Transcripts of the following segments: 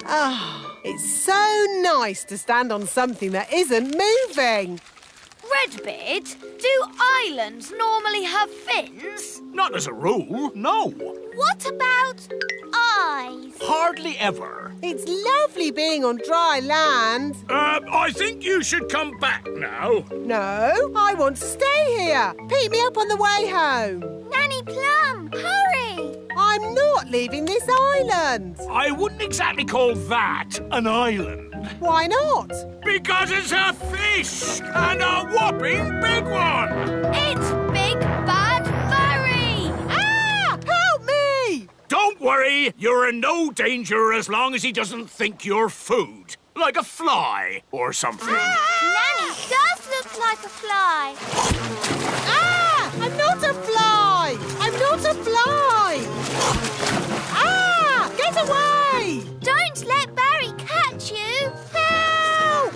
Ah, it's so nice to stand on something that isn't moving. Redbeard, do islands normally have fins? Not as a rule, no. What about eyes? Hardly ever. It's lovely being on dry land. I think you should come back now. No, I want to stay here. Pick me up on the way home. Nanny Plum, hurry! I'm not leaving this island. I wouldn't exactly call that an island. Why not? Because it's a fish, and a whopping big one. It's Big Bad Barry! Ah! Help me! Don't worry, you're in no danger as long as he doesn't think you're food. Like a fly or something. Nanny does look like a fly. Ah! I'm not a fly! I'm not a fly! Ah! Get away! Don't let Barry catch you. Help!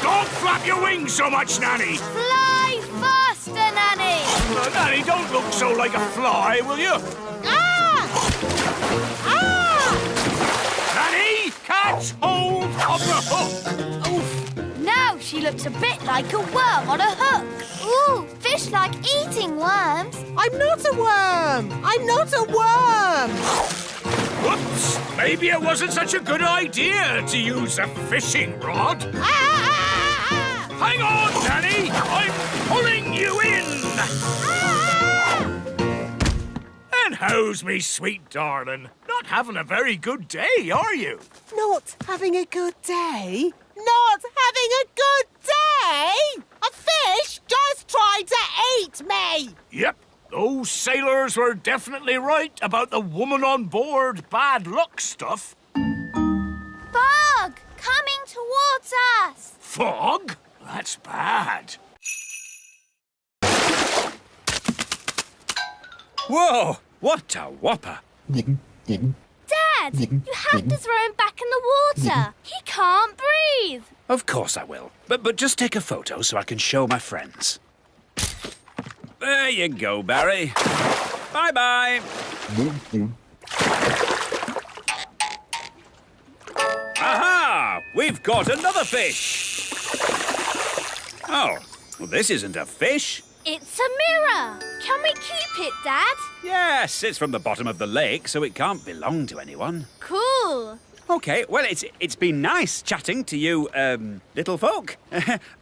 Don't flap your wings so much, Nanny. Fly faster, Nanny! Nanny, don't look so like a fly, will you? Ah! Ah! Nanny, catch hold of the hook. Oof! Now she looks a bit like a worm on a hook. Ooh, fish like eating worms. I'm not a worm! I'm not a worm! Whoops! Maybe it wasn't such a good idea to use a fishing rod. Ah! Ah! Ah! Hang on, Nanny! I'm pulling you in! Ah! And how's me sweet darling? Not having a very good day, are you? Not having a good day? Not having a good day? A fish just tried to eat me! Yep, those sailors were definitely right about the woman on board bad luck stuff. Bug coming towards us. Fog? That's bad. Whoa! What a whopper! Dad, you have to throw him back in the water. He can't breathe. Of course I will. But just take a photo so I can show my friends. There you go, Barry. Bye-bye. Aha! We've caught another fish. Oh, well, this isn't a fish. It's a mirror. Can we keep it, Dad? Yes, it's from the bottom of the lake, so it can't belong to anyone. Cool. OK, well, it's been nice chatting to you, little folk.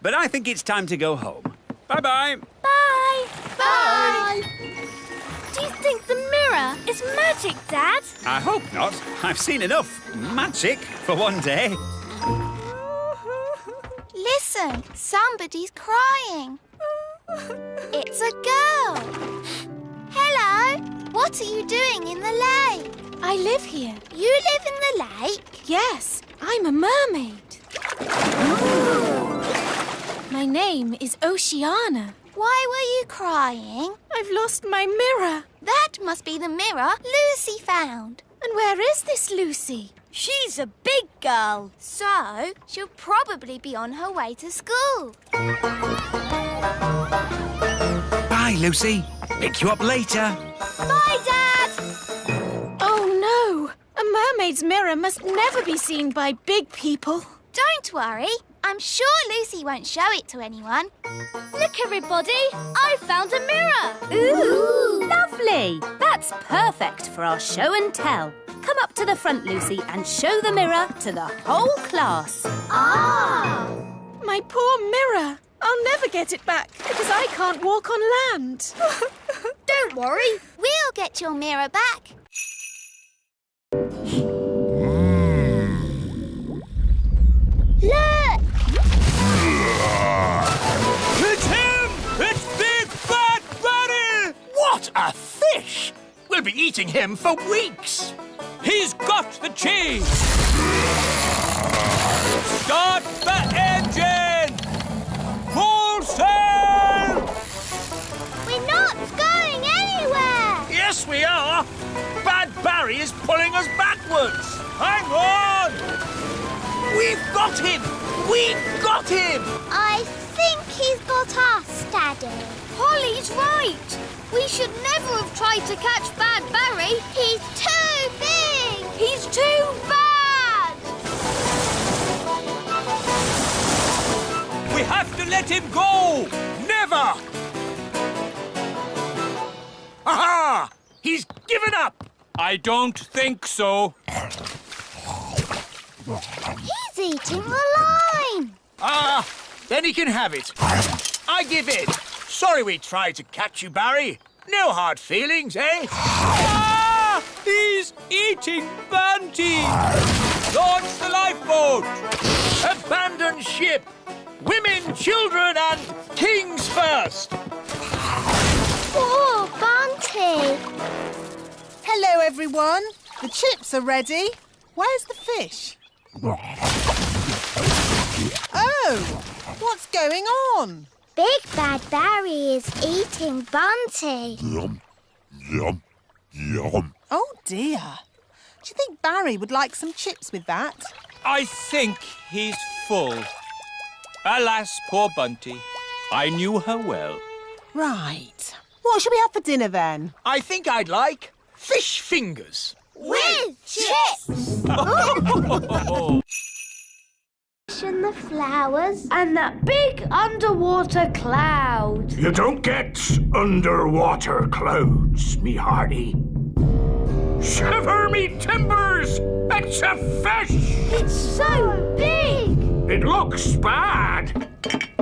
But I think it's time to go home. Bye-bye. Bye. Bye! Do you think the mirror is magic, Dad? I hope not. I've seen enough magic for one day. Listen, somebody's crying. It's a girl. Hello. What are you doing in the lake? I live here. You live in the lake? Yes, I'm a mermaid. My name is Oceana. Why were you crying? I've lost my mirror. That must be the mirror Lucy found. And where is this Lucy? She's a big girl. So, she'll probably be on her way to school. Bye, Lucy. Pick you up later. Bye, Dad! Oh, no. A mermaid's mirror must never be seen by big people. Don't worry. I'm sure Lucy won't show it to anyone. Look, everybody, I found a mirror. Ooh! Lovely! That's perfect for our show and tell. Come up to the front, Lucy, and show the mirror to the whole class. Ah! My poor mirror. I'll never get it back because I can't walk on land. Don't worry. We'll get your mirror back. Look! It's him! It's Big Bad Barry! What a fish! We'll be eating him for weeks. He's got the cheese! Start the engine! Full sail! We're not going anywhere! Yes, we are! Bad Barry is pulling us backwards! Hang on! We've got him! We've got him! I think he's got us, Daddy. Holly's right. We should never have tried to catch Bad Barry. He's too big! He's too bad. let him go! Never! Aha! He's given up! I don't think so. He's eating the line. Ah, then he can have it. I give in. Sorry we tried to catch you, Barry. No hard feelings, eh? Ah! He's eating Bunty! Launch the lifeboat! Abandon ship! Women, children and kings first! Poor Bunty. Hello, everyone. The chips are ready. Where's the fish? Oh, what's going on? Big Bad Barry is eating Bunty. Yum, yum, yum. Oh, dear. Do you think Barry would like some chips with that? I think he's full. Alas, poor Bunty. I knew her well. Right. What shall we have for dinner, then? I think I'd like fish fingers. With chips. And the flowers. And that big underwater cloud. You don't get underwater clouds, me hearty. Shiver me timbers! It's a fish! It's so big. It looks bad.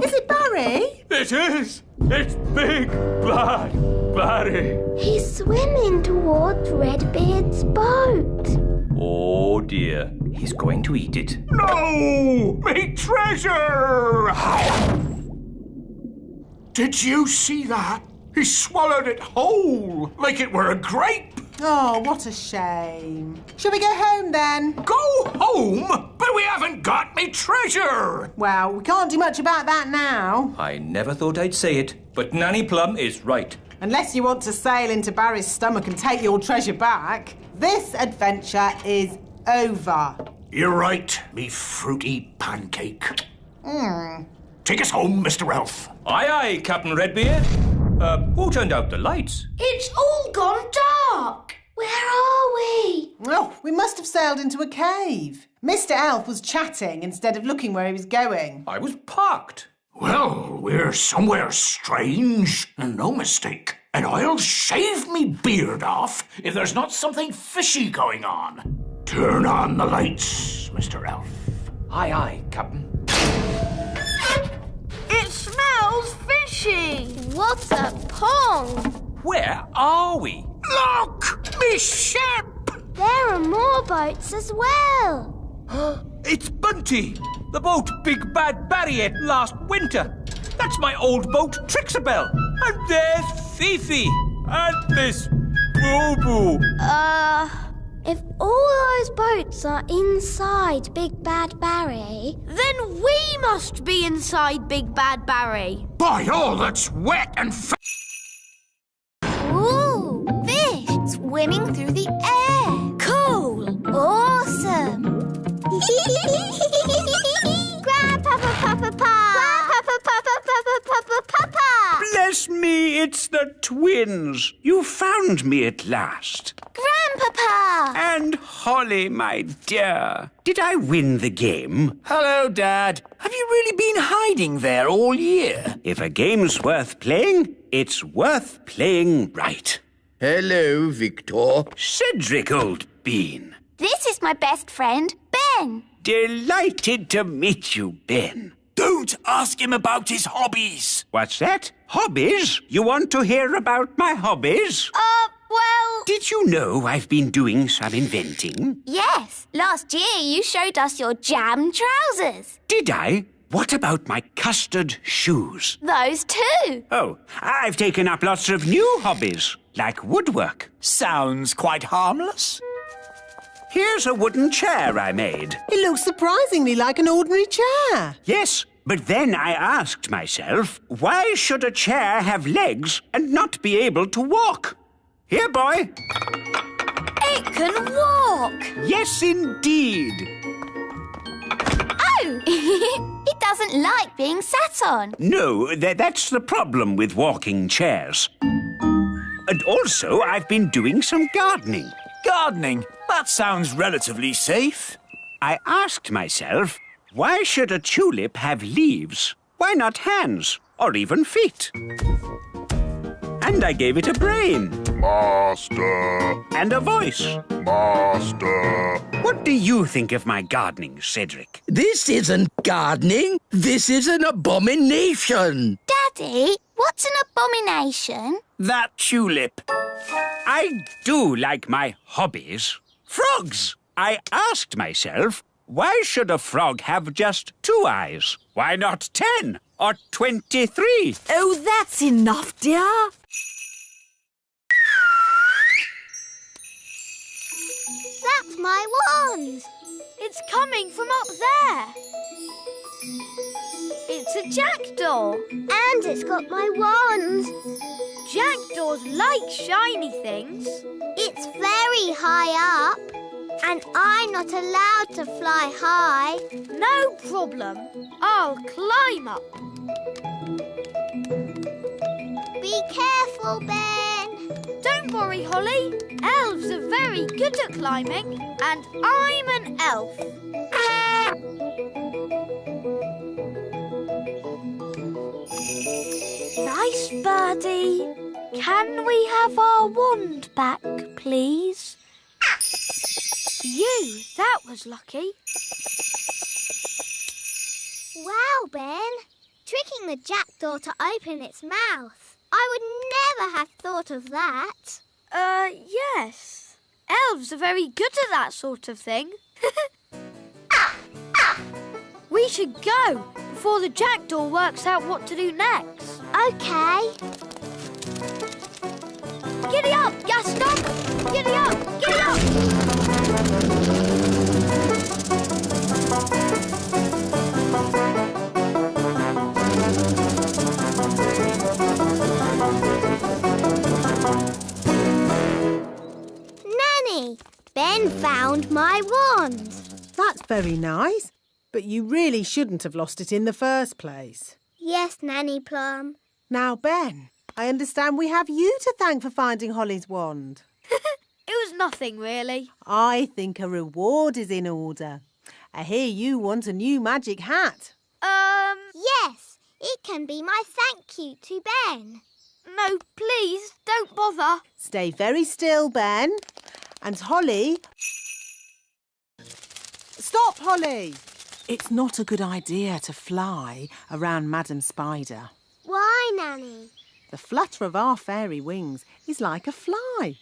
Is it Barry? It is. It's Big Bad Barry. He's swimming towards Redbeard's boat. Oh, dear. He's going to eat it. No! Me treasure! Did you see that? He swallowed it whole, like it were a grape. Oh, what a shame. Shall we go home, then? Go home? But we haven't got me treasure. Well, we can't do much about that now. I never thought I'd say it, but Nanny Plum is right. Unless you want to sail into Barry's stomach and take your treasure back. This adventure is over. You're right, me fruity pancake. Take us home, Mr. Elf. Aye, aye, Captain Redbeard. Who turned out the lights? It's all gone dark. Where are we? Oh, we must have sailed into a cave. Mr. Elf was chatting instead of looking where he was going. I was parked. Well, we're somewhere strange, and no mistake. And I'll shave me beard off if there's not something fishy going on. Turn on the lights, Mr. Elf. Aye, aye, Captain. It smells fishy. What a pong! Where are we? Look! Me ship! There are more boats as well. It's Bunty, the boat Big Bad Barry ate last winter. That's my old boat, Trixabel. And there's Fifi. And this Boo-Boo. If all those boats are inside Big Bad Barry... Then we must be inside Big Bad Barry. By all that's wet and Ooh, fish swimming through the air. Cool. Awesome. Grandpapa, Papa, Papa. Grandpapa, Papa, Papa. Bless me, it's the twins. You found me at last. Grandpapa. And Holly, my dear. Did I win the game? Hello, Dad. Have you really been hiding there all year? If a game's worth playing, it's worth playing right. Hello, Victor. Cedric, old bean. This is my best friend, Ben. Delighted to meet you, Ben. Don't ask him about his hobbies. What's that? Hobbies? You want to hear about my hobbies? Well... Did you know I've been doing some inventing? Yes. Last year you showed us your jam trousers. Did I? What about my custard shoes? Those too. Oh, I've taken up lots of new hobbies, like woodwork. Sounds quite harmless. Here's a wooden chair I made. It looks surprisingly like an ordinary chair. Yes, but then I asked myself, why should a chair have legs and not be able to walk? Here, boy. It can walk. Yes, indeed. Oh! It doesn't like being sat on. No, that's the problem with walking chairs. And also, I've been doing some gardening. Gardening? That sounds relatively safe. I asked myself, why should a tulip have leaves? Why not hands or even feet? And I gave it a brain. Master. And a voice. Master. What do you think of my gardening, Cedric? This isn't gardening. This is an abomination. Daddy, what's an abomination? That tulip. I do like my hobbies. Frogs! I asked myself, why should a frog have just 2 eyes? Why not 10 or 23? Oh, that's enough, dear. That's my wand. It's coming from up there. It's a jackdaw. And it's got my wand. Jackdaws like shiny things. It's very high up. And I'm not allowed to fly high. No problem. I'll climb up. Be careful, Ben. Don't worry, Holly. Elves are very good at climbing, and I'm an elf. Nice birdie. Can we have our wand back, please? That was lucky. Wow, Ben. Tricking the jackdaw to open its mouth. I would never have thought of that. Yes. Elves are very good at that sort of thing. We should go before the jackdaw works out what to do next. OK. Giddy up, Gaston! Giddy up! Giddy up! Nanny, Ben found my wand. That's very nice, but you really shouldn't have lost it in the first place. Yes, Nanny Plum. Now, Ben, I understand we have you to thank for finding Holly's wand. It was nothing, really. I think a reward is in order. I hear you want a new magic hat. Yes, it can be my thank you to Ben. No, please, don't bother. Stay very still, Ben. And Holly... Stop, Holly! It's not a good idea to fly around Madam Spider. Why, Nanny? The flutter of our fairy wings is like a fly.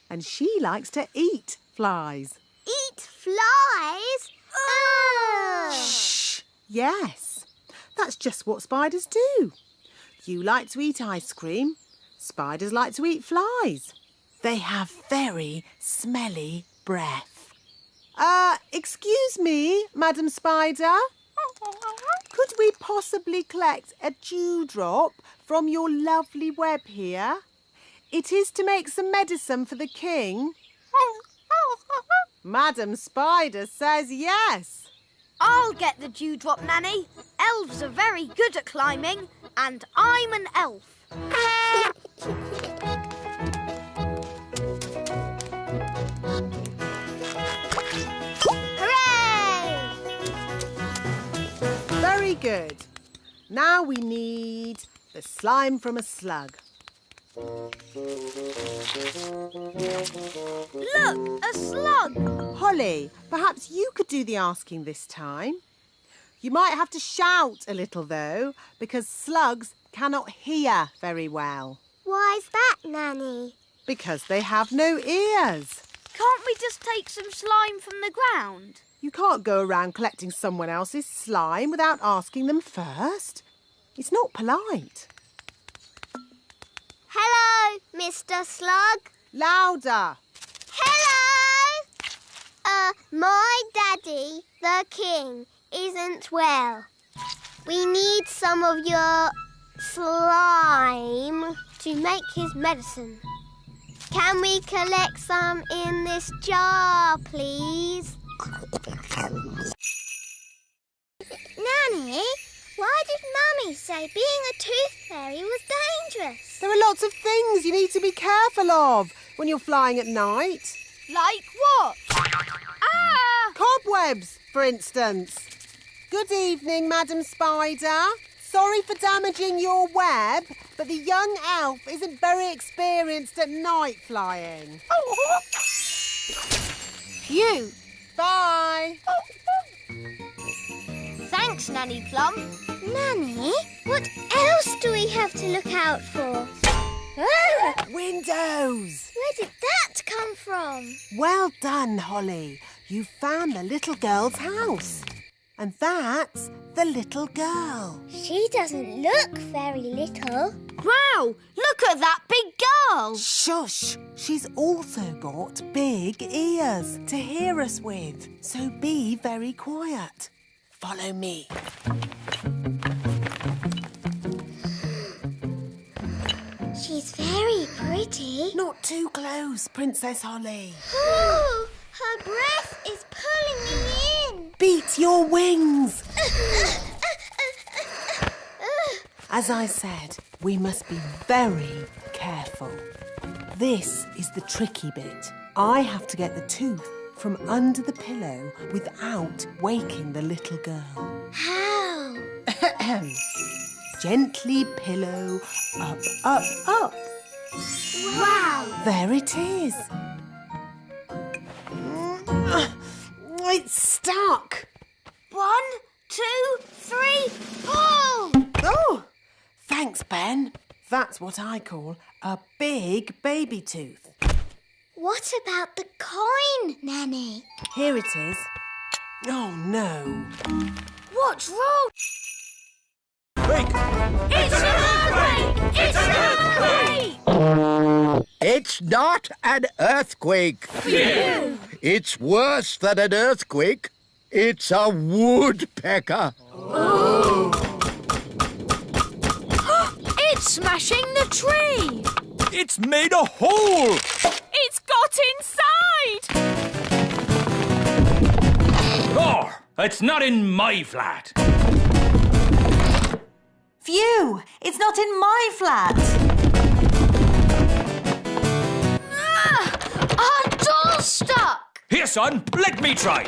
And she likes to eat flies. Eat flies? Ugh! Shh! Yes, that's just what spiders do. You like to eat ice cream. Spiders like to eat flies. They have very smelly breath. Excuse me, Madam Spider. Could we possibly collect a dewdrop from your lovely web here? It is to make some medicine for the king. Madam Spider says yes. I'll get the dewdrop, Nanny. Elves are very good at climbing, and I'm an elf. Hooray! Very good. Now we need the slime from a slug. Look, a slug. Holly, perhaps you could do the asking this time. You might have to shout a little, though, because slugs cannot hear very well. Why's that, Nanny? Because they have no ears. Can't we just take some slime from the ground? You can't go around collecting someone else's slime without asking them first. It's not polite. Hello, Mr. Slug. Louder. Hello! My daddy, the king, isn't well. We need some of your slime to make his medicine. Can we collect some in this jar, please? Nanny, why did Mummy say being a tooth fairy was dangerous? There are lots of things you need to be careful of when you're flying at night. Like what? Ah! Cobwebs, for instance. Good evening, Madam Spider. Sorry for damaging your web, but the young elf isn't very experienced at night flying. Phew. Bye. Thanks, Nanny Plum. Nanny, what else do we have to look out for? Ah, Windows. where did that come from? Well done, Holly. You found the little girl's house. And that's the little girl. She doesn't look very little. Wow, look at that big girl. Shush! She's also got big ears to hear us with. So be very quiet. Follow me. She's very pretty. Not too close, Princess Holly. Oh, her breath is pulling me in. Beat your wings. As I said, we must be very careful. This is the tricky bit. I have to get the tooth from under the pillow without waking the little girl. How? Gently pillow, up, up, up. Wow! There it is. It's stuck. 1, 2, 3, pull! Oh, thanks, Ben. That's what I call a big baby tooth. What about the coin, Nanny? Here it is. Oh, no. What's wrong? Quick! It's an earthquake! It's an earthquake! It's not an earthquake. Phew! It's worse than an earthquake. It's a woodpecker. It's smashing the tree. It's made a hole! It's got inside. Oh, it's not in my flat. Phew! It's not in my flat. Our door's stuck! Here, son, let me try.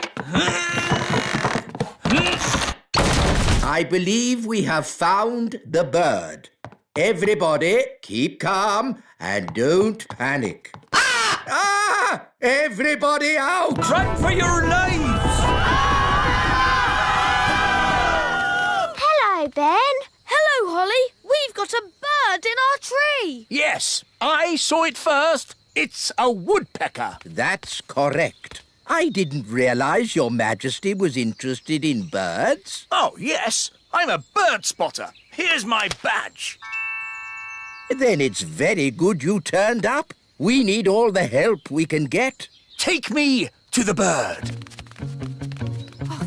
I believe we have found the bird. Everybody, keep calm and don't panic. Ah! Everybody out! Run for your lives! Hello, Ben. Hello, Holly. We've got a bird in our tree. Yes, I saw it first. It's a woodpecker. That's correct. I didn't realise Your Majesty was interested in birds. Oh, yes, I'm a bird spotter. Here's my badge. Then it's very good you turned up. We need all the help we can get. Take me to the bird.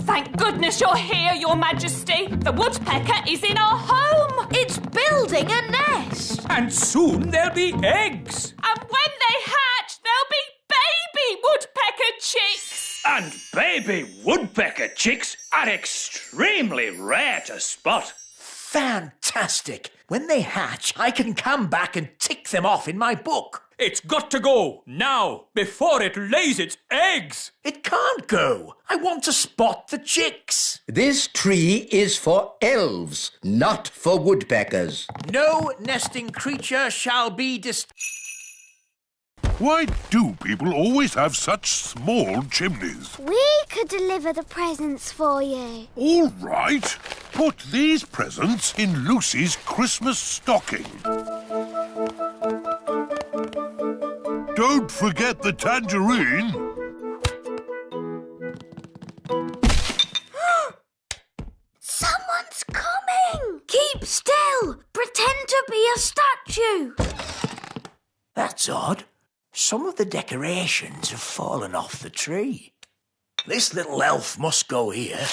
Thank goodness you're here, Your Majesty. The woodpecker is in our home. It's building a nest. And soon there'll be eggs. And when they hatch, there'll be baby woodpecker chicks. And baby woodpecker chicks are extremely rare to spot. Fantastic. When they hatch, I can come back and tick them off in my book. It's got to go now, before it lays its eggs. It can't go. I want to spot the chicks. This tree is for elves, not for woodpeckers. No nesting creature shall be Why do people always have such small chimneys? We could deliver the presents for you. All right. Put these presents in Lucy's Christmas stocking. Don't forget the tangerine. Someone's coming. Keep still. Pretend to be a statue. That's odd. Some of the decorations have fallen off the tree. This little elf must go here.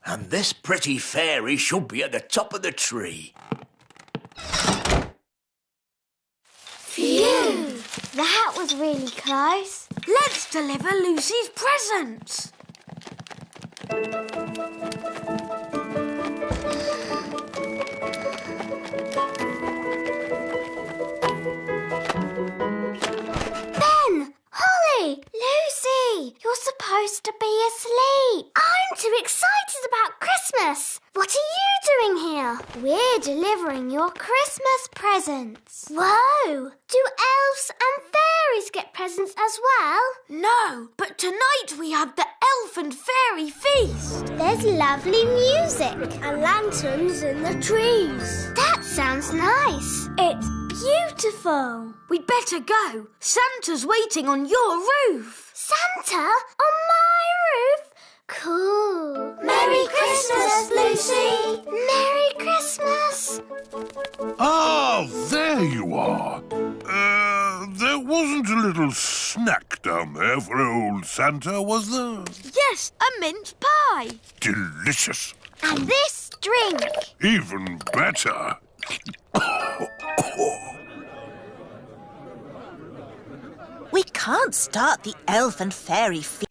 And this pretty fairy should be at the top of the tree. Phew! That was really close. Let's deliver Lucy's presents. Ben! Holly! Lucy! Holly, you're supposed to be asleep. I'm too excited about Christmas. What are you doing here? We're delivering your Christmas presents. Whoa! Do elves and fairies get presents as well? No, but tonight we have the elf and fairy feast. There's lovely music and lanterns in the trees. That sounds nice. It's beautiful. We'd better go. Santa's waiting on your roof. Santa on my roof? Cool. Merry Christmas, Lucy. Merry Christmas. Ah, there you are. There wasn't a little snack down there for old Santa, was there? Yes, a mince pie. Delicious. And this drink. Even better. We can't start the elf and fairy feast.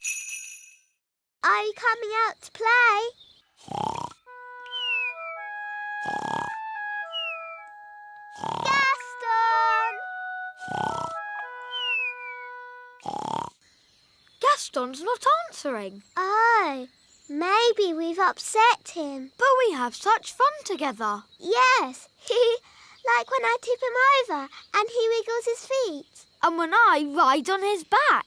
Are you coming out to play? Gaston's not answering. Oh, maybe we've upset him. But we have such fun together. Yes, like when I tip him over and he wiggles his feet. And when I ride on his back.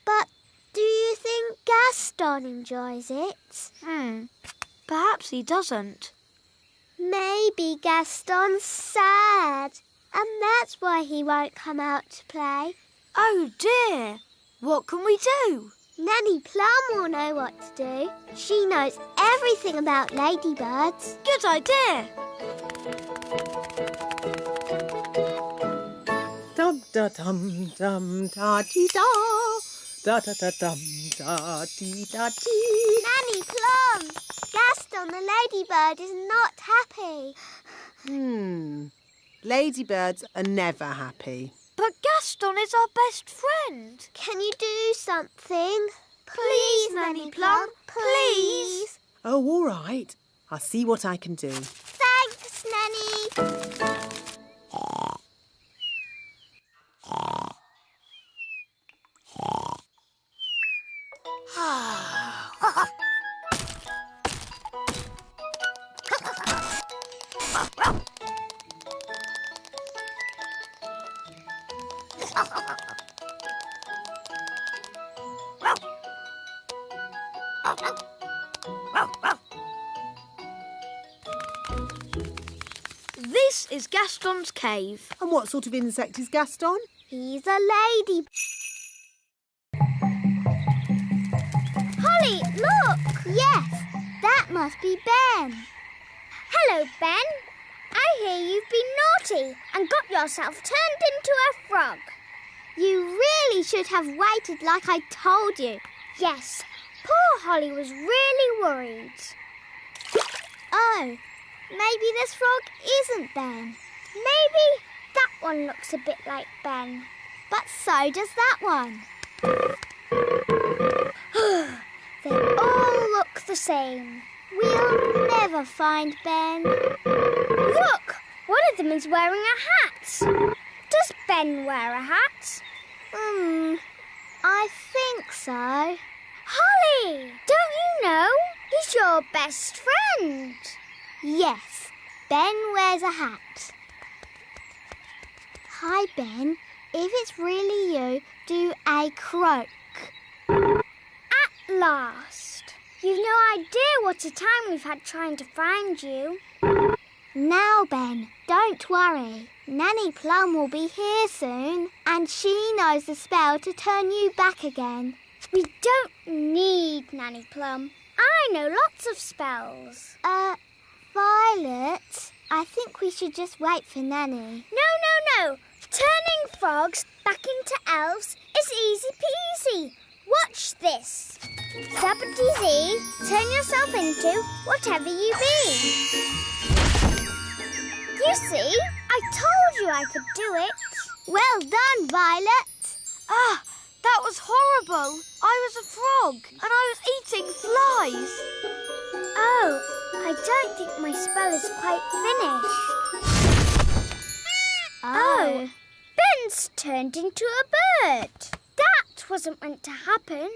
But do you think Gaston enjoys it? Perhaps he doesn't. Maybe Gaston's sad, and that's why he won't come out to play. Oh dear, what can we do? Nanny Plum will know what to do. She knows everything about ladybirds. Good idea. Dum da dum dum da dee da. Da da da dum da dee da dee. Nanny Plum, Gaston the ladybird is not happy. Ladybirds are never happy. But Gaston is our best friend. Can you do something? Please, Nanny Plum, please. Oh, all right. I'll see what I can do. Thanks, Nanny. This is Gaston's cave. And what sort of insect is Gaston? He's a lady. Holly, look! Yes, that must be Ben. Hello, Ben. I hear you've been naughty and got yourself turned into a frog. You really should have waited like I told you. Yes, poor Holly was really worried. Oh, maybe this frog isn't Ben. Maybe that one looks a bit like Ben. But so does that one. They all look the same. We'll never find Ben. Look! One of them is wearing a hat. Does Ben wear a hat? I think so. Holly! Don't you know? He's your best friend. Yes, Ben wears a hat. Hi, Ben. If it's really you, do a croak. At last. You've no idea what a time we've had trying to find you. Now, Ben, don't worry. Nanny Plum will be here soon, and she knows the spell to turn you back again. We don't need Nanny Plum. I know lots of spells. Violet, I think we should just wait for Nanny. No. Turning frogs back into elves is easy peasy. Watch this. Zappity-zee, turn yourself into whatever you be. You see, I told you I could do it. Well done, Violet. Ah, that was horrible. I was a frog and I was eating flies. Oh, I don't think my spell is quite finished. just turned into a bird. That wasn't meant to happen.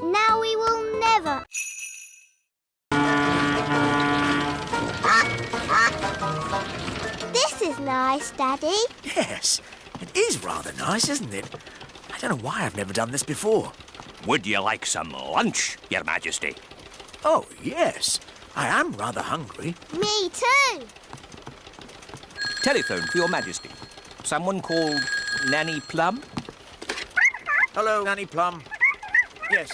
Now we will never... This is nice, Daddy. Yes, it is rather nice, isn't it? I don't know why I've never done this before. Would you like some lunch, Your Majesty? Oh, yes. I am rather hungry. Me too. Telephone for Your Majesty. Someone called Nanny Plum? Hello, Nanny Plum. Yes.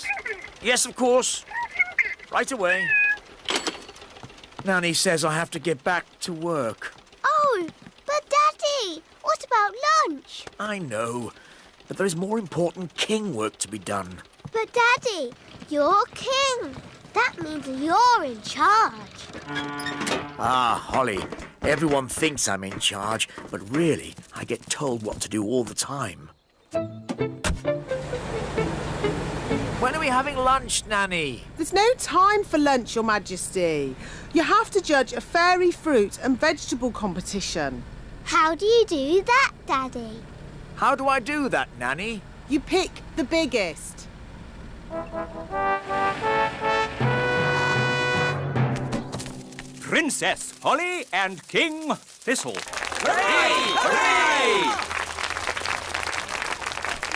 Yes, of course. Right away. Nanny says I have to get back to work. Oh, but Daddy, what about lunch? I know, but there is more important king work to be done. But Daddy, you're king. That means you're in charge. Ah, Holly, everyone thinks I'm in charge, but really, I get told what to do all the time. When are we having lunch, Nanny? There's no time for lunch, Your Majesty. You have to judge a fairy fruit and vegetable competition. How do you do that, Daddy? How do I do that, Nanny? You pick the biggest. Princess Holly and King Thistle. Hooray! Hooray!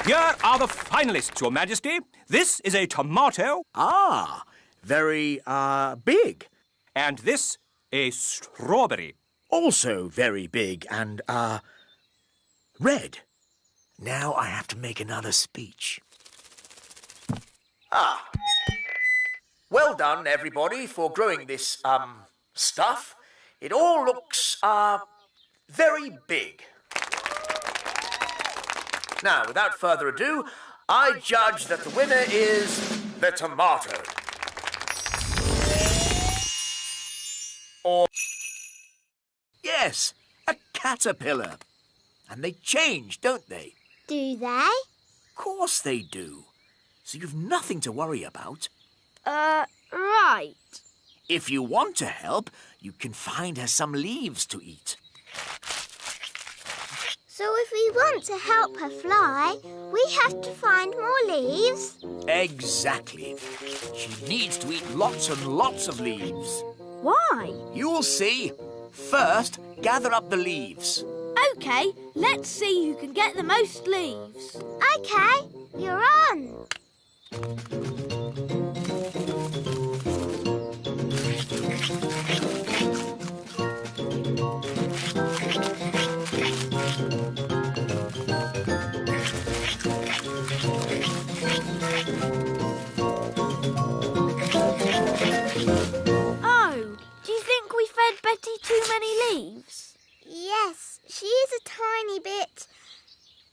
Here are the finalists, Your Majesty. This is a tomato. Ah, very, big. And this, a strawberry. Also very big and, red. Now I have to make another speech. Ah. Well done, everybody, for growing this, stuff. It all looks, very big. Now, without further ado, I judge that the winner is the tomato. Or... yes, a caterpillar. And they change, don't they? Do they? Of course they do. So you've nothing to worry about. Right. If you want to help, you can find her some leaves to eat. So if we want to help her fly, we have to find more leaves? Exactly. She needs to eat lots and lots of leaves. Why? You'll see. First, gather up the leaves. OK, let's see who can get the most leaves. OK, you're on. Oh, do you think we fed Betty too many leaves? Yes, she is a tiny bit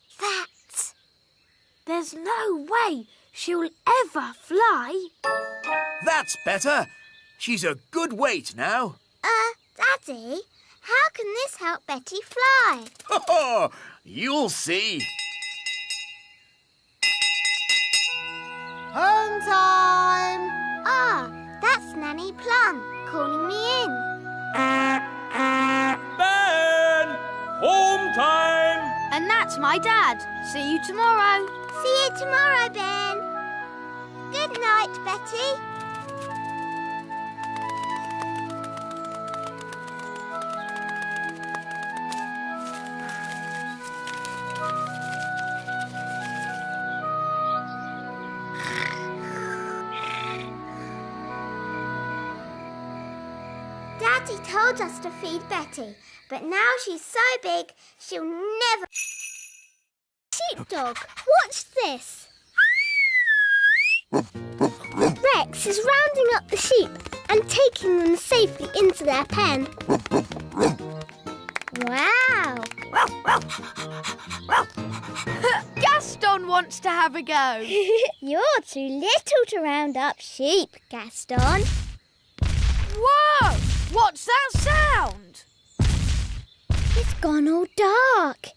fat. There's no way she'll ever fly. That's better. She's a good weight now. Daddy, how can this help Betty fly? Oh, you'll see. Home time! Ah, that's Nanny Plum calling me in. Ben! Home time! And that's my dad. See you tomorrow. See you tomorrow, Ben. Good night, Betty. Daddy told us to feed Betty, but now she's so big, she'll never... Sheepdog, watch this. Rex is rounding up the sheep and taking them safely into their pen. Wow! Gaston wants to have a go. You're too little to round up sheep, Gaston. Whoa! What's that sound? It's gone all dark.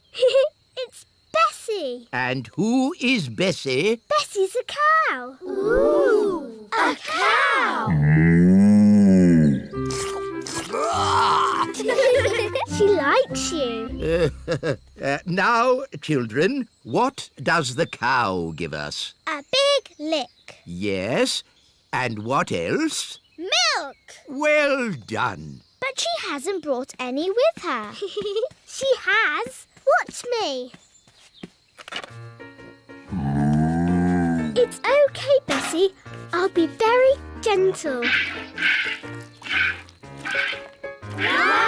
It's Bessie. And who is Bessie? Bessie's a cow. Ooh! A cow! She likes you. Now, children, what does the cow give us? A big lick. Yes, and what else? Milk. Well done. But she hasn't brought any with her. She has. Watch me. It's okay, Bessie. I'll be very gentle. Wow!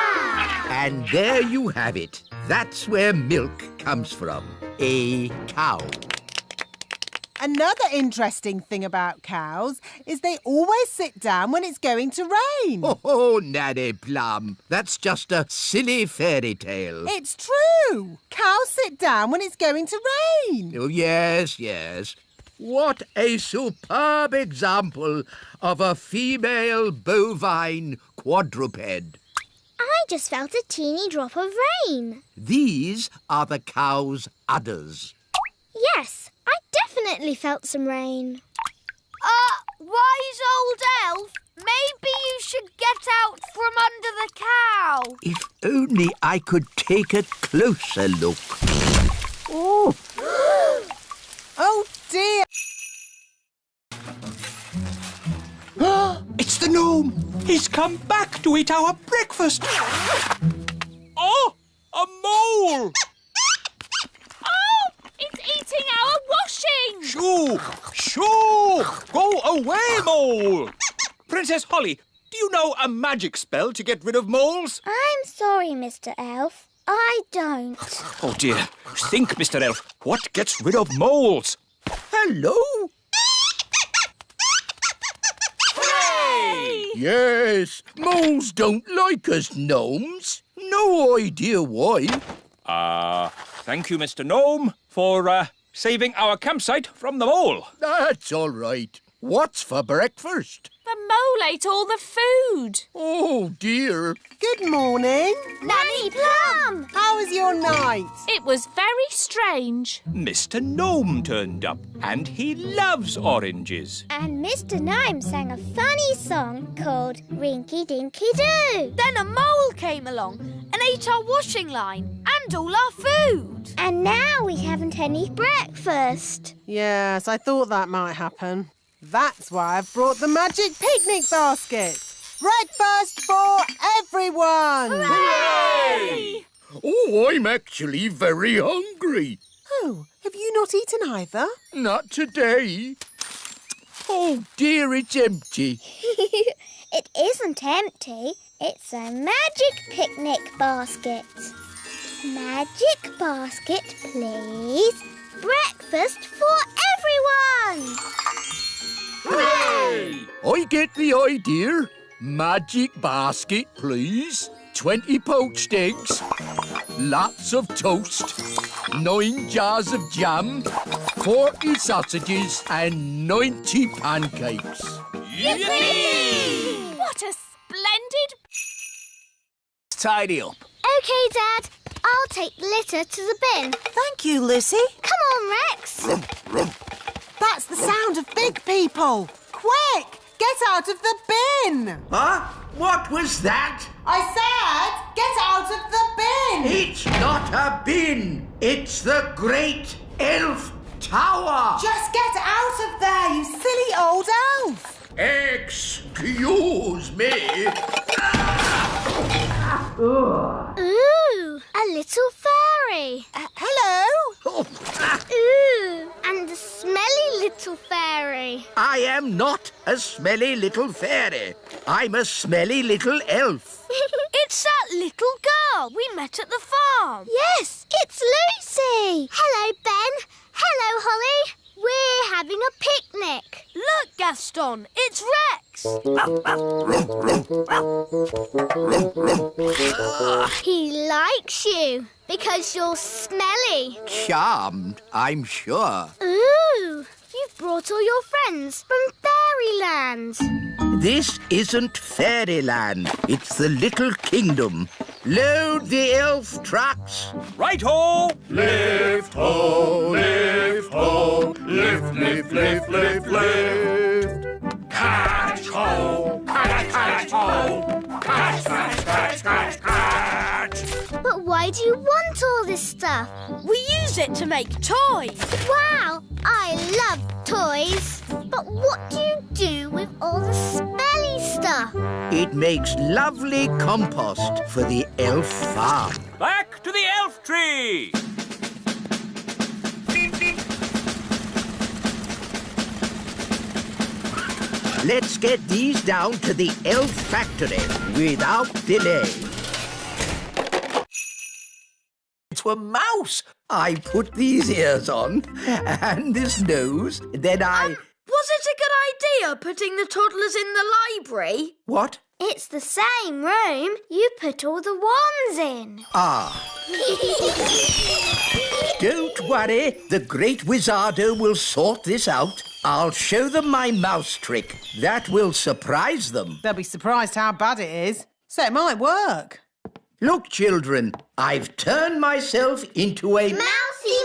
And there you have it. That's where milk comes from. A cow. Another interesting thing about cows is they always sit down when it's going to rain. Oh, Nanny Plum, that's just a silly fairy tale. It's true. Cows sit down when it's going to rain. Oh, yes, yes. What a superb example of a female bovine quadruped. I just felt a teeny drop of rain. These are the cow's udders. Yes, I definitely felt some rain. Wise old elf, maybe you should get out from under the cow. If only I could take a closer look. Oh! Oh, dear. It's the gnome. He's come back to eat our breakfast. Oh, a mole! It's eating our washing! Shoo! Shoo! Go away, mole! Princess Holly, do you know a magic spell to get rid of moles? I'm sorry, Mr. Elf. I don't. Oh, dear. Think, Mr. Elf. What gets rid of moles? Hello? Hooray! Yes, moles don't like us gnomes. No idea why. Thank you, Mr. Gnome, for saving our campsite from the mole. That's all right. What's for breakfast? The mole ate all the food. Oh, dear. Good morning. Nanny Plum! How was your night? It was very strange. Mr. Gnome turned up, and he loves oranges. And Mr. Gnome sang a funny song called Rinky Dinky Doo. Then a mole came along and ate our washing line and all our food. And now we haven't any breakfast. Yes, I thought that might happen. That's why I've brought the magic picnic basket. Breakfast for everyone! Hooray! Oh, I'm actually very hungry. Oh, have you not eaten either? Not today. Oh, dear, it's empty. It isn't empty. It's a magic picnic basket. Magic basket, please. Breakfast for everyone! Hooray! I get the idea. Magic basket, please. 20 poached eggs, lots of toast, 9 jars of jam, 40 sausages and 90 pancakes. Yippee! What a splendid... Tidy up. OK, Dad. I'll take the litter to the bin. Thank you, Lucy. Come on, Rex. That's the sound of big people. Quick, get out of the bin. Huh? What was that? I said, get out of the bin. It's not a bin. It's the Great Elf Tower. Just get out of there, you silly old elf. Excuse me. Ooh, a little fairy. Hello. Ooh, and a smelly little fairy. I am not a smelly little fairy. I'm a smelly little elf. It's that little girl we met at the farm. Yes, it's Lucy. Hello, Ben. Hello, Holly. We're having a picnic. Look, Gaston, it's Rex. He likes you because you're smelly. Charmed, I'm sure. Ooh, you've brought all your friends from Fairyland. This isn't Fairyland. It's the Little Kingdom. Load the elf trucks. Right-ho! Lift ho, lift ho, lift, lift, lift, lift, lift. Catch ho, catch, catch ho, catch, catch, catch, catch, catch. Why do you want all this stuff? We use it to make toys. Wow, I love toys. But what do you do with all the smelly stuff? It makes lovely compost for the elf farm. Back to the elf tree! Let's get these down to the elf factory without delay. To a mouse. I put these ears on and this nose, then I... Was it a good idea putting the toddlers in the library? What? It's the same room. You put all the wands in. Ah. Don't worry, the great Wizardo will sort this out. I'll show them my mouse trick. That will surprise them. They'll be surprised how bad it is. So it might work. Look, children, I've turned myself into a... Mousy!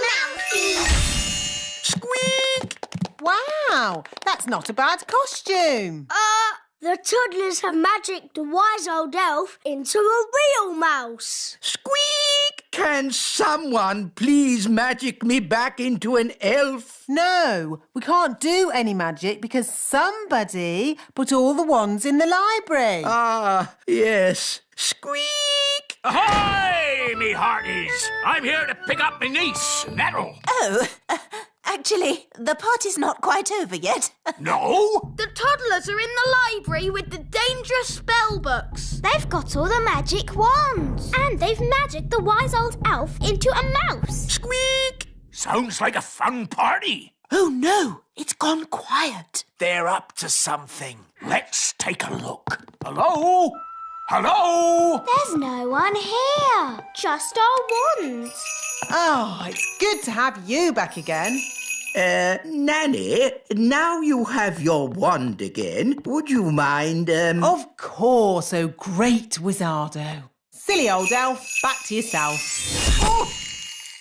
Squeak! Wow, that's not a bad costume. The toddlers have magicked the wise old elf into a real mouse. Squeak! Can someone please magic me back into an elf? No, we can't do any magic because somebody put all the wands in the library. Ah, yes. Squeak! Ahoy, me hearties! I'm here to pick up my niece, Nettle. Oh, actually, the party's not quite over yet. No? The toddlers are in the library with the dangerous spell books. They've got all the magic wands. And they've magicked the wise old elf into a mouse. Squeak! Sounds like a fun party. Oh, no, it's gone quiet. They're up to something. Let's take a look. Hello? Hello? There's no one here. Just our wands. Oh, it's good to have you back again. Nanny, now you have your wand again. Would you mind, Of course, oh great Wizardo. Silly old elf, back to yourself. Oh,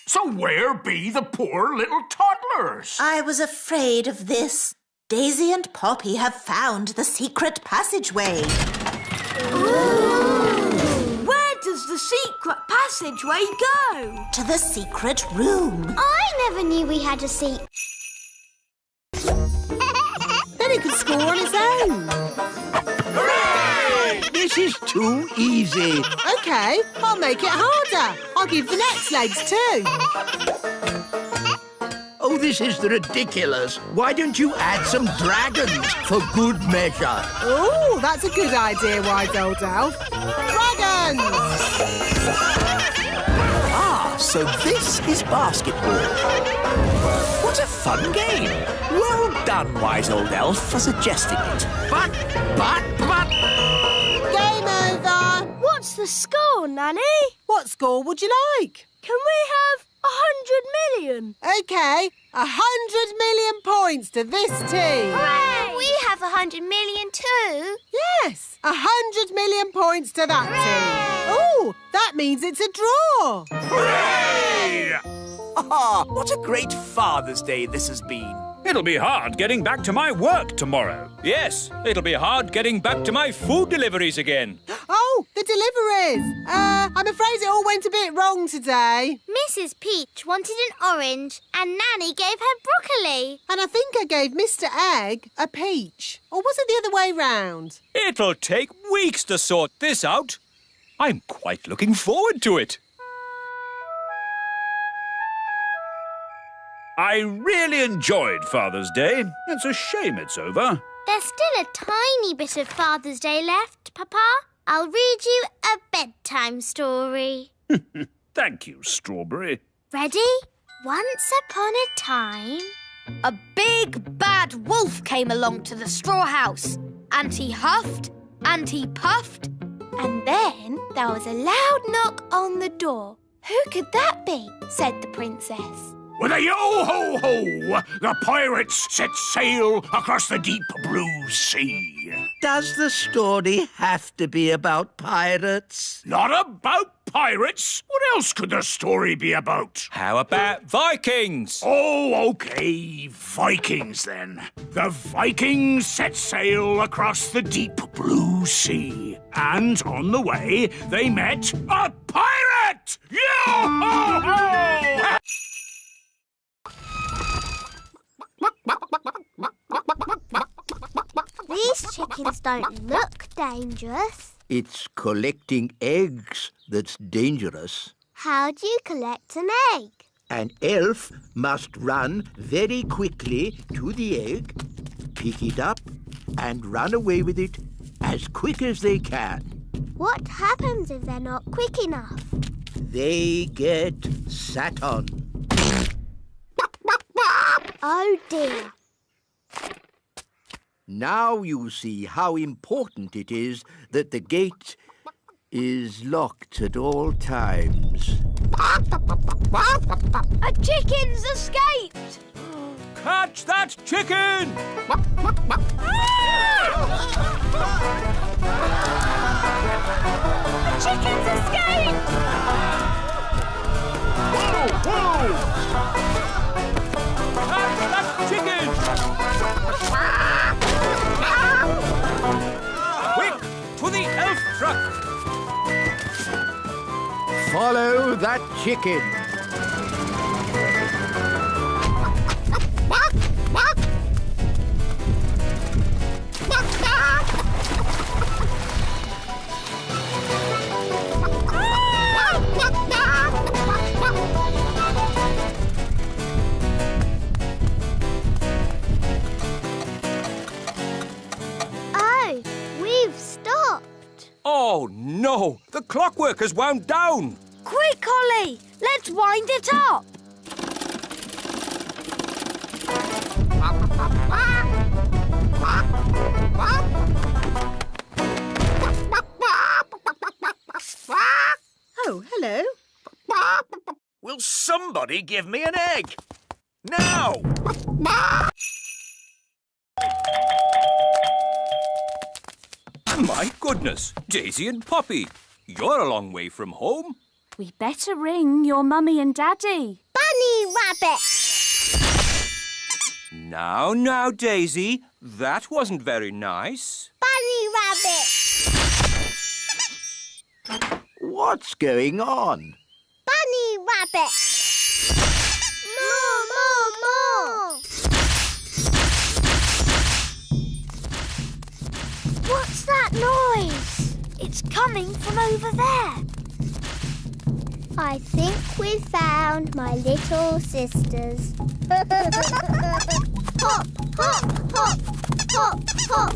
so where be the poor little toddlers? I was afraid of this. Daisy and Poppy have found the secret passageway. Where does the secret passageway go? To the secret room. I never knew we had a secret. Then he could score on his own. Hooray! This is too easy. OK, I'll make it harder. I'll give the next legs too. Oh, this is ridiculous. Why don't you add some dragons for good measure? Oh, that's a good idea, wise old elf. Dragons! Ah, so this is basketball. What a fun game. Well done, wise old elf, for suggesting it. But... Game over. What's the score, Nanny? What score would you like? Can we have 100 million? OK, 100 million points to this team. Hooray! We have 100 million too. Yes, 100 million points to that team. Oh, that means it's a draw. Hooray! Ah, what a great Father's Day this has been. It'll be hard getting back to my work tomorrow. Yes, it'll be hard getting back to my food deliveries again. Oh, the deliveries. I'm afraid it all went a bit wrong today. Mrs. Peach wanted an orange and Nanny gave her broccoli. And I think I gave Mr. Egg a peach. Or was it the other way round? It'll take weeks to sort this out. I'm quite looking forward to it. I really enjoyed Father's Day. It's a shame it's over. There's still a tiny bit of Father's Day left, Papa. I'll read you a bedtime story. Thank you, Strawberry. Ready? Once upon a time... A big bad wolf came along to the straw house, and he huffed and he puffed. And then there was a loud knock on the door. Who could that be? Said the princess. With a yo-ho-ho, the pirates set sail across the deep blue sea. Does the story have to be about pirates? Not about pirates. What else could the story be about? How about Vikings? Oh, OK, Vikings then. The Vikings set sail across the deep blue sea. And on the way, they met a pirate! hat! Yo-ho-ho! These chickens don't look dangerous. It's collecting eggs that's dangerous. How do you collect an egg? An elf must run very quickly to the egg, pick it up, and run away with it as quick as they can. What happens if they're not quick enough? They get sat on. Oh dear. Now you see how important it is that the gate is locked at all times. A chicken's escaped! Catch that chicken! The chicken's escaped! Whoa! Catch that chicken! Quick, to the elf truck! Follow that chicken. Oh, we've stopped. Oh, no! The clockwork has wound down! Quick, Holly! Let's wind it up! Oh, hello. Will somebody give me an egg? Now! My goodness, Daisy and Poppy, you're a long way from home. We better ring your mummy and daddy. Bunny rabbit. Now, Daisy, that wasn't very nice. Bunny rabbit. What's going on? Bunny rabbit. More, more, more. What's that noise? It's coming from over there. I think we've found my little sisters. Hop, hop, hop, hop, hop.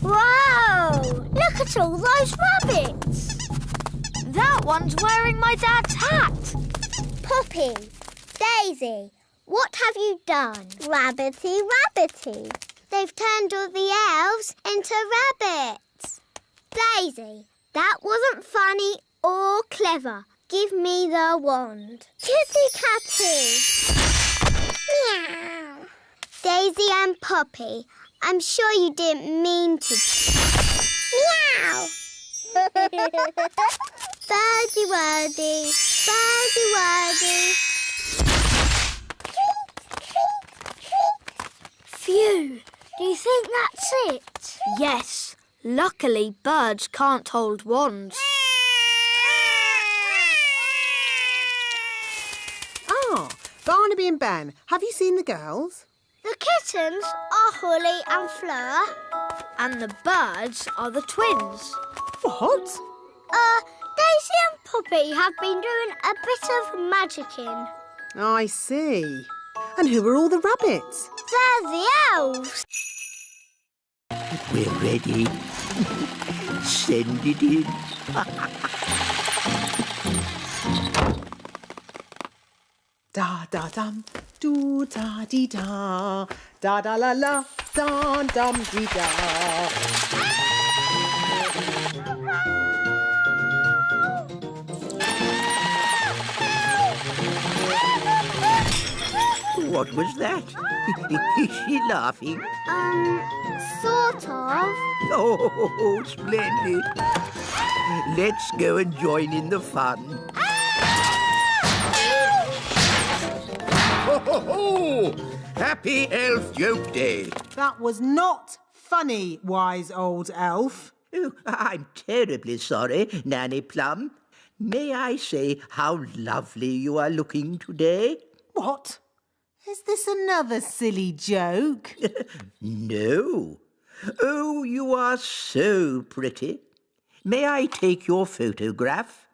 Wow! Look at all those rabbits. That one's wearing my dad's hat. Poppy, Daisy, what have you done? Rabbity, rabbity. They've turned all the elves into rabbits. Daisy, that wasn't funny or clever. Give me the wand. Kitty Catty. Meow. Daisy and Poppy, I'm sure you didn't mean to. Meow. Birdie wordy, birdie wordy. Phew. Do you think that's it? Yes. Luckily, birds can't hold wands. Ah, Barnaby and Ben, have you seen the girls? The kittens are Holly and Fleur. And the birds are the twins. What? Daisy and Poppy have been doing a bit of magicking. I see. And who are all the rabbits? They're the elves. We're ready. Send it in. Da da dum, do da dee da, da da la la, da dum dee da. What was that? Is she laughing? Sort of. Oh, splendid. Let's go and join in the fun. Ho, ho, ho! Happy Elf Joke Day. That was not funny, wise old elf. Oh, I'm terribly sorry, Nanny Plum. May I say how lovely you are looking today? What? Is this another silly joke? No. Oh, you are so pretty. May I take your photograph?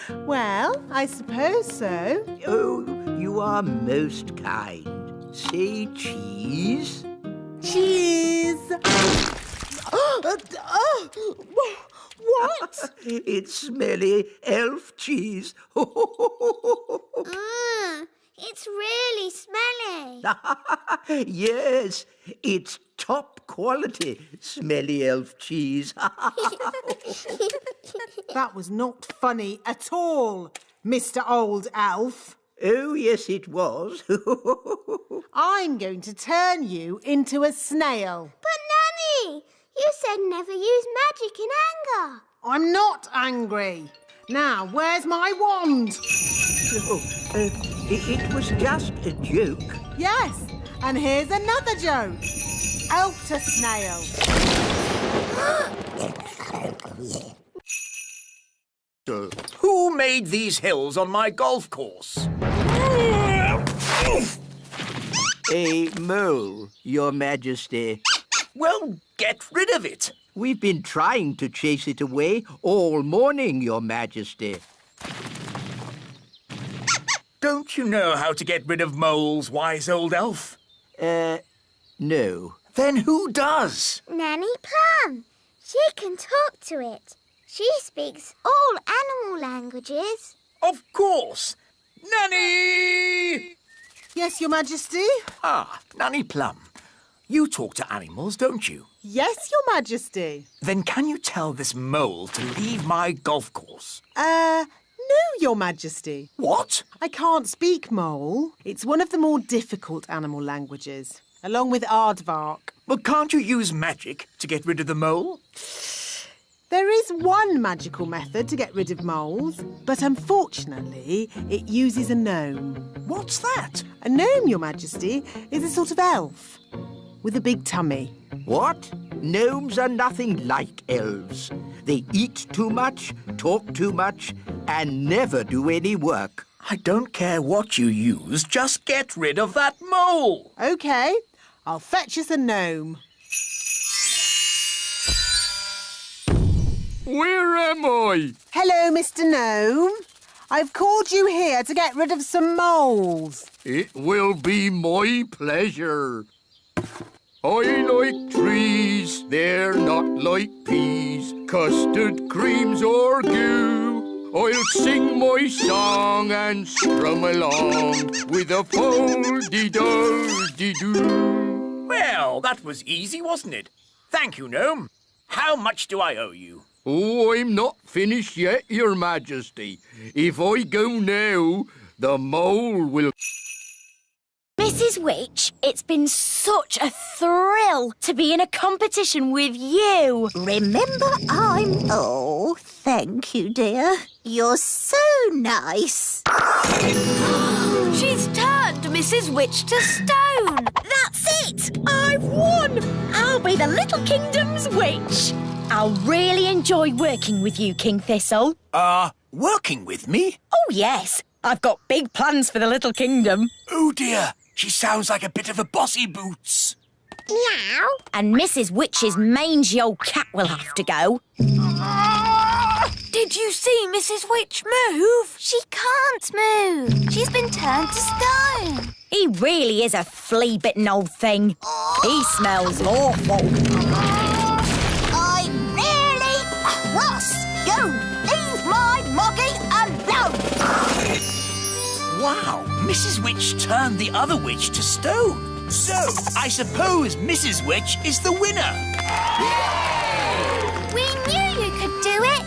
Well, I suppose so. Oh, you are most kind. Say cheese. Cheese! What? It's smelly elf cheese. It's really smelly. Yes, it's top quality smelly elf cheese. That was not funny at all, Mr. Old Elf. Oh, yes, it was. I'm going to turn you into a snail. But, Nanny, you said never use magic in anger. I'm not angry. Now, where's my wand? It was just a joke. Yes, and here's another joke. Elf to snail. Who made these hills on my golf course? A mole, Your Majesty. Well, get rid of it. We've been trying to chase it away all morning, Your Majesty. Don't you know how to get rid of moles, wise old elf? No. Then who does? Nanny Plum. She can talk to it. She speaks all animal languages. Of course. Nanny! Yes, Your Majesty? Ah, Nanny Plum. You talk to animals, don't you? Yes, Your Majesty. Then can you tell this mole to leave my golf course? No, Your Majesty. What? I can't speak mole. It's one of the more difficult animal languages, along with aardvark. But can't you use magic to get rid of the mole? There is one magical method to get rid of moles, but unfortunately it uses a gnome. What's that? A gnome, Your Majesty, is a sort of elf with a big tummy. What? Gnomes are nothing like elves. They eat too much, talk too much, and never do any work. I don't care what you use, just get rid of that mole. OK, I'll fetch us a gnome. Where am I? Hello, Mr. Gnome. I've called you here to get rid of some moles. It will be my pleasure. I like trees, they're not like peas, custard creams or goo. I'll sing my song and strum along with a fol-de-dol-de-doo. Well, that was easy, wasn't it? Thank you, Gnome. How much do I owe you? Oh, I'm not finished yet, Your Majesty. If I go now, the mole will... Mrs. Witch, it's been such a thrill to be in a competition with you. Remember, Oh, thank you, dear. You're so nice. She's turned Mrs. Witch to stone. That's it! I've won! I'll be the Little Kingdom's witch. I'll really enjoy working with you, King Thistle. Working with me? Oh, yes. I've got big plans for the Little Kingdom. Oh, dear. She sounds like a bit of a bossy boots. Meow. And Mrs. Witch's mangy old cat will have to go. Did you see Mrs. Witch move? She can't move. She's been turned to stone. He really is a flea-bitten old thing. He smells awful. I'm really cross. You leave my moggy alone. Wow, Mrs. Witch turned the other witch to stone. So, I suppose Mrs. Witch is the winner. We knew you could do it.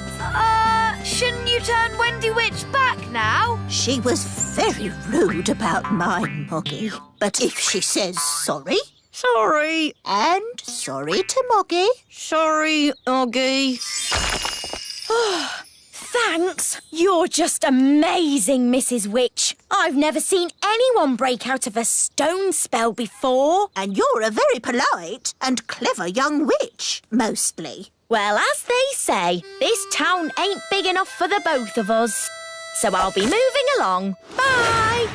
Shouldn't you turn Wendy Witch back now? She was very rude about my moggy. But if she says sorry... Sorry. And sorry to Moggy. Sorry, Oggy. Thanks. You're just amazing, Mrs. Witch. I've never seen anyone break out of a stone spell before. And you're a very polite and clever young witch, mostly. Well, as they say, this town ain't big enough for the both of us. So I'll be moving along. Bye!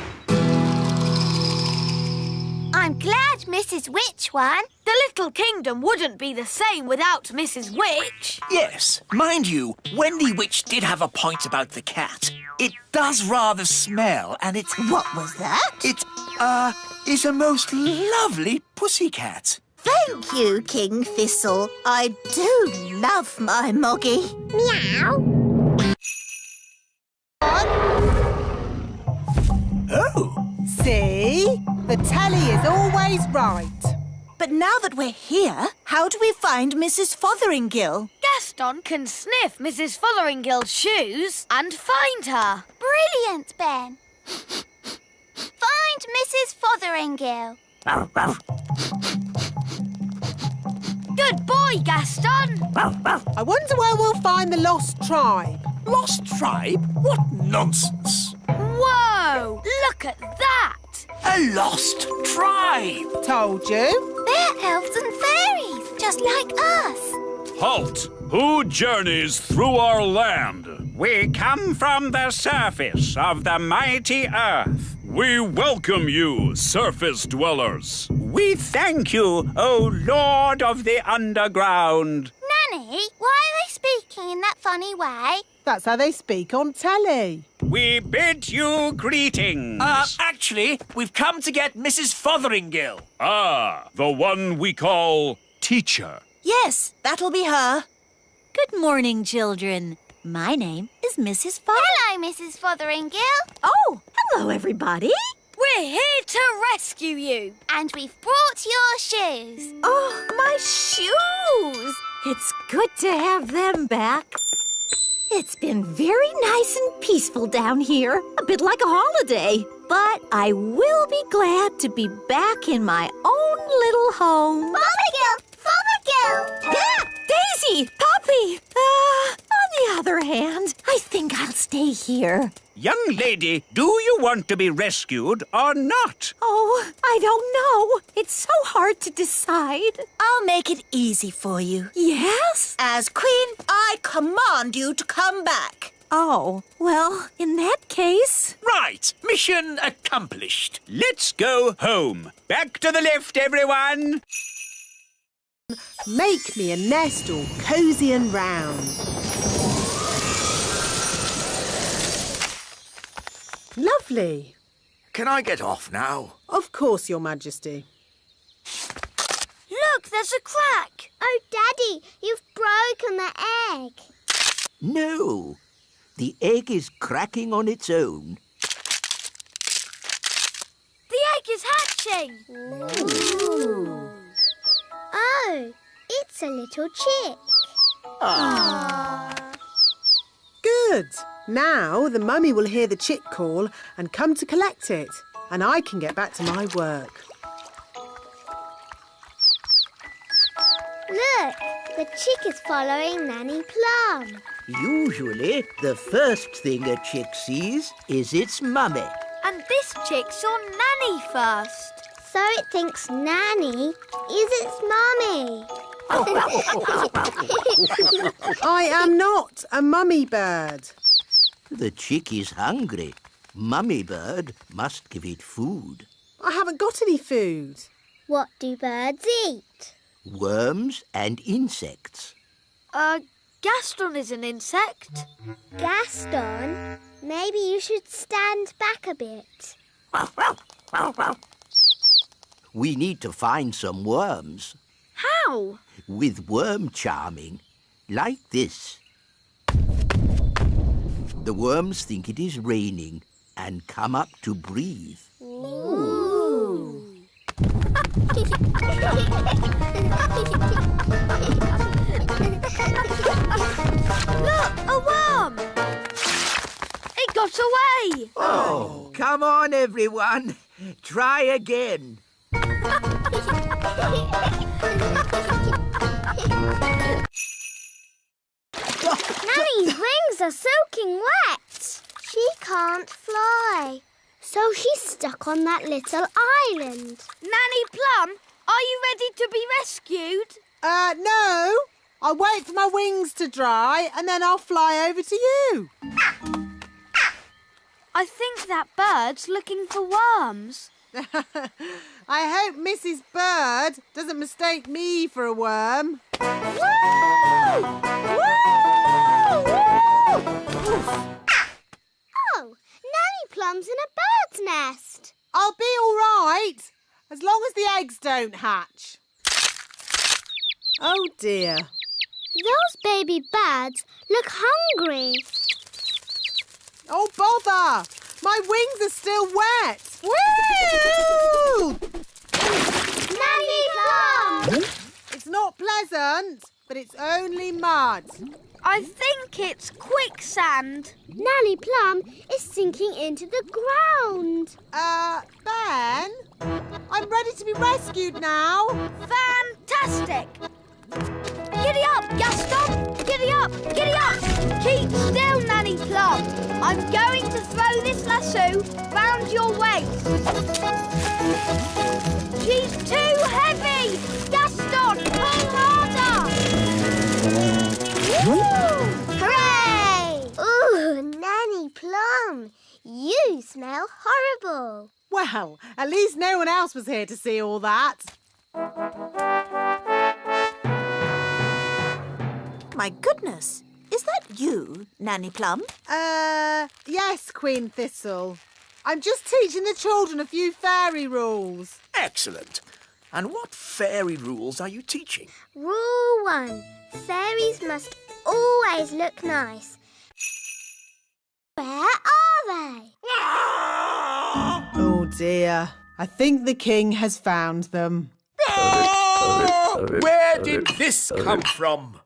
I'm glad Mrs. Witch won. The little kingdom wouldn't be the same without Mrs. Witch. Yes, mind you, Wendy Witch did have a point about the cat. It does rather smell, and it's... What was that? It's a most lovely pussycat. Thank you, King Thistle. I do love my Moggy. Meow. Oh! See? The telly is always right. But now that we're here, how do we find Mrs. Fotheringill? Gaston can sniff Mrs. Fotheringill's shoes and find her. Brilliant, Ben. Find Mrs. Fotheringill. Good boy, Gaston. I wonder where we'll find the lost tribe. Lost tribe? What nonsense! Whoa! Look at that! A lost tribe! Told you. They're elves and fairies, just like us. Halt! Who journeys through our land? We come from the surface of the mighty earth. We welcome you, surface dwellers. We thank you, O Lord of the underground. Nanny, why are they speaking in that funny way? That's how they speak on telly. We bid you greetings. Actually, we've come to get Mrs. Fotheringill. Ah, the one we call teacher. Yes, that'll be her. Good morning, children. My name is Mrs. Hello, Mrs. Fotheringill. Oh, hello, everybody. We're here to rescue you. And we've brought your shoes. Oh, my shoes. It's good to have them back. It's been very nice and peaceful down here, a bit like a holiday. But I will be glad to be back in my own little home. Fotheringill! Fotheringill! Yeah, Daisy! Poppy! On the other hand, I think I'll stay here. Young lady, do you want to be rescued or not? Oh, I don't know. It's so hard to decide. I'll make it easy for you. Yes? As Queen, I command you to come back. Oh, well, in that case... Right, mission accomplished. Let's go home. Back to the left, everyone. Make me a nest all cosy and round. Lovely. Can I get off now? Of course, Your Majesty. Look, there's a crack. Oh, Daddy, you've broken the egg. No, the egg is cracking on its own. The egg is hatching. Ooh. Oh, it's a little chick. Good. Now the mummy will hear the chick call and come to collect it, and I can get back to my work. Look, the chick is following Nanny Plum. Usually, the first thing a chick sees is its mummy. And this chick saw Nanny first. So it thinks Nanny is its mummy. I am not a mummy bird. The chick is hungry. Mummy bird must give it food. I haven't got any food. What do birds eat? Worms and insects. Gaston is an insect. Gaston, maybe you should stand back a bit. We need to find some worms. How? With worm charming, like this. The worms think it is raining and come up to breathe. Ooh. Look, a worm! It got away! Oh, come on, everyone. Try again. Nanny's wings are soaking wet. She can't fly, so she's stuck on that little island. Nanny Plum, are you ready to be rescued? No. I'll wait for my wings to dry and then I'll fly over to you. I think that bird's looking for worms. I hope Mrs. Bird doesn't mistake me for a worm. Woo! Woo! Oh, Nanny Plum's in a bird's nest. I'll be all right, as long as the eggs don't hatch. Oh dear. Those baby birds look hungry. Oh bother! My wings are still wet. Woo! Nanny Plum! It's not pleasant, but it's only mud. I think it's quicksand. Nanny Plum is sinking into the ground. Ben? I'm ready to be rescued now. Fantastic! Giddy up, Gaston! Giddy up, giddy up! Keep still, Nanny Plum. I'm going to throw this lasso round your waist. She's too heavy! Gaston, pull harder! Woo! Hooray! Ooh, Nanny Plum, you smell horrible. Well, at least no one else was here to see all that. My goodness, is that you, Nanny Plum? Yes, Queen Thistle. I'm just teaching the children a few fairy rules. Excellent. And what fairy rules are you teaching? Rule 1. Fairies must always look nice. Where are they? Oh dear. I think the king has found them. Oh! Where did this come from?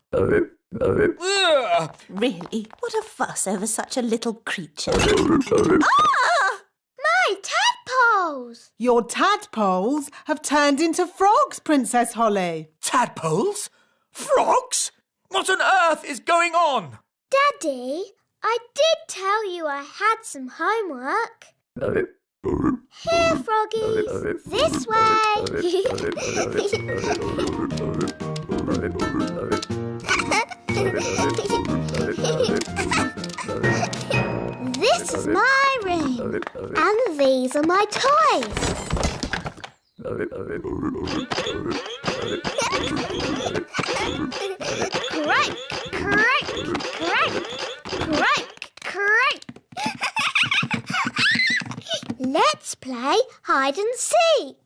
Ugh. Really? What a fuss over such a little creature. Ah! My tadpoles! Your tadpoles have turned into frogs, Princess Holly. Tadpoles? Frogs? What on earth is going on? Daddy, I did tell you I had some homework. Here, froggies. This way. This is my room. And these are my toys. Crank, crank, crank, crank, crank. Let's play hide and seek.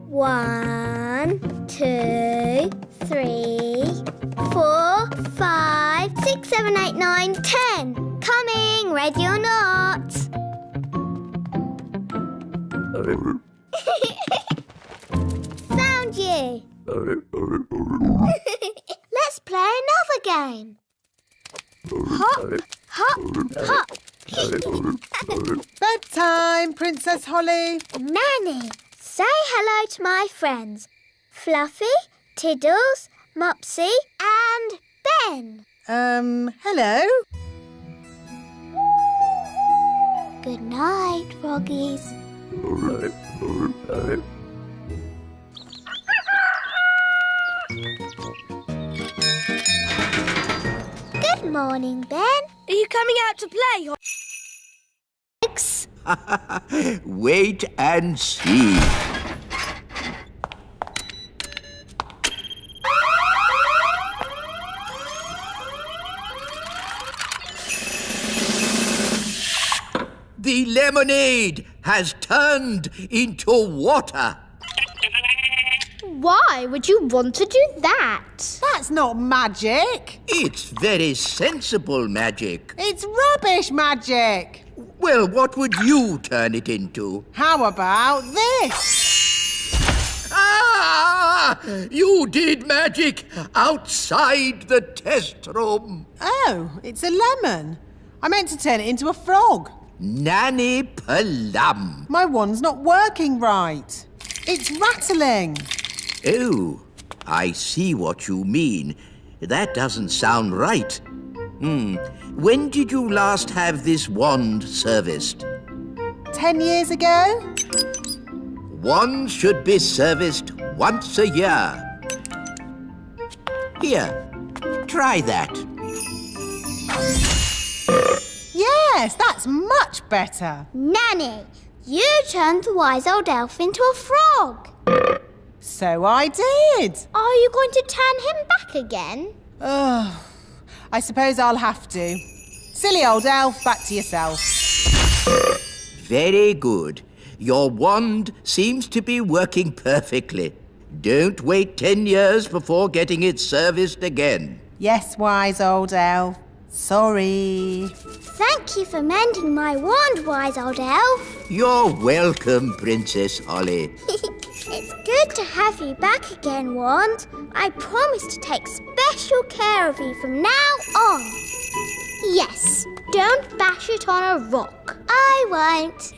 1, 2, 3, 4, 5, 6, 7, 8, 9, 10. Coming, ready or not. Found you. Let's play another game. Hop, hop, hop. Bedtime, Princess Holly. Nanny, say hello to my friends. Fluffy, Tiddles, Mopsy and Ben. Hello? Good night, froggies. Good morning, Ben. Are you coming out to play? Wait and see. The lemonade has turned into water. Why would you want to do that? That's not magic. It's very sensible magic. It's rubbish magic. Well, what would you turn it into? How about this? Ah! You did magic outside the test room. Oh, it's a lemon. I meant to turn it into a frog. Nanny Plum. My wand's not working right. It's rattling. Oh, I see what you mean. That doesn't sound right. When did you last have this wand serviced? 10 years ago? Wands should be serviced once a year. Here, try that. Yes, that's much better. Nanny, you turned the wise old elf into a frog. So I did. Are you going to turn him back again? Oh, I suppose I'll have to. Silly old elf, back to yourself. Very good. Your wand seems to be working perfectly. Don't wait 10 years before getting it serviced again. Yes, wise old elf. Sorry. Thank you for mending my wand, wise old elf. You're welcome, Princess Holly. It's good to have you back again, Wand. I promise to take special care of you from now on. Yes, don't bash it on a rock. I won't.